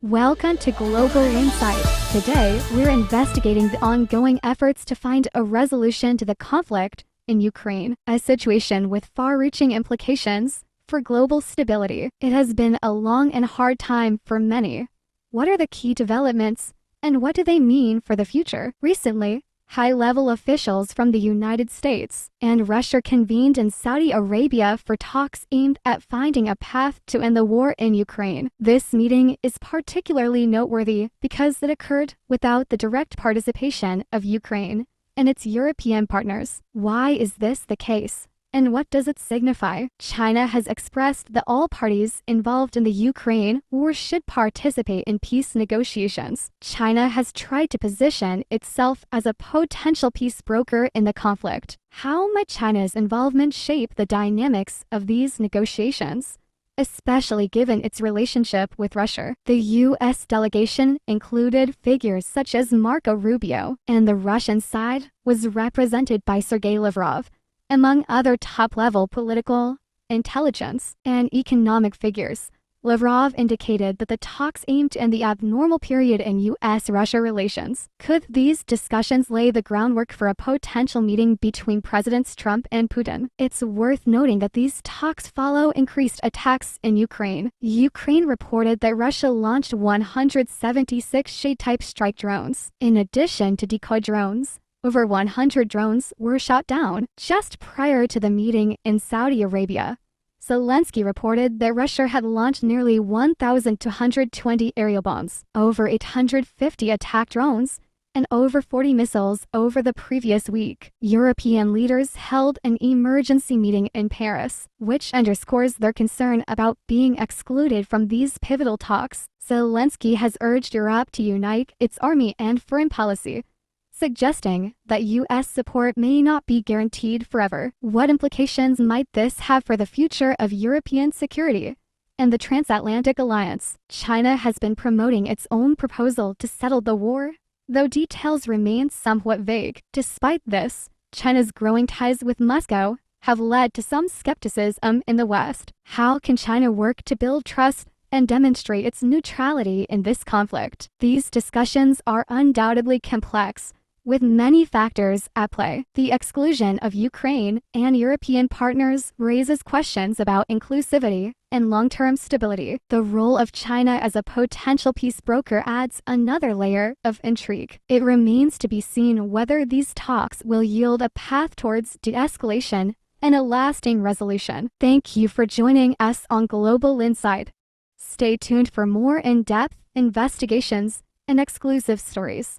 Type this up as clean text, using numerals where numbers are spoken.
Welcome to Global Insight. Today, we're investigating the ongoing efforts to find a resolution to the conflict in Ukraine, a situation with far-reaching implications for global stability. It has been a long and hard time for many. What are the key developments, and what do they mean for the future? Recently, high-level officials from the United States and Russia convened in Saudi Arabia for talks aimed at finding a path to end the war in Ukraine. This meeting is particularly noteworthy because it occurred without the direct participation of Ukraine and its European partners. Why is this the case? And what does it signify? China has expressed that all parties involved in the Ukraine war should participate in peace negotiations. China has tried to position itself as a potential peace broker in the conflict. How might China's involvement shape the dynamics of these negotiations, especially given its relationship with Russia? The U.S. delegation included figures such as Marco Rubio, and the Russian side was represented by Sergei Lavrov, among other top-level political, intelligence, and economic figures. Lavrov indicated that the talks aimed to end the abnormal period in U.S.-Russia relations. Could these discussions lay the groundwork for a potential meeting between Presidents Trump and Putin? It's worth noting that these talks follow increased attacks in Ukraine. Ukraine reported that Russia launched 176 Shade-type strike drones. In addition to decoy drones, over 100 drones were shot down. Just prior to the meeting in Saudi Arabia, Zelensky reported that Russia had launched nearly 1,220 aerial bombs, over 850 attack drones, and over 40 missiles over the previous week. European leaders held an emergency meeting in Paris, which underscores their concern about being excluded from these pivotal talks. Zelensky has urged Europe to unite its army and foreign policy, suggesting that U.S. support may not be guaranteed forever. What implications might this have for the future of European security and the transatlantic alliance? China has been promoting its own proposal to settle the war, though details remain somewhat vague. Despite this, China's growing ties with Moscow have led to some skepticism in the West. How can China work to build trust and demonstrate its neutrality in this conflict? These discussions are undoubtedly complex, with many factors at play. The exclusion of Ukraine and European partners raises questions about inclusivity and long-term stability. The role of China as a potential peace broker adds another layer of intrigue. It remains to be seen whether these talks will yield a path towards de-escalation and a lasting resolution. Thank you for joining us on Global Insight. Stay tuned for more in-depth investigations and exclusive stories.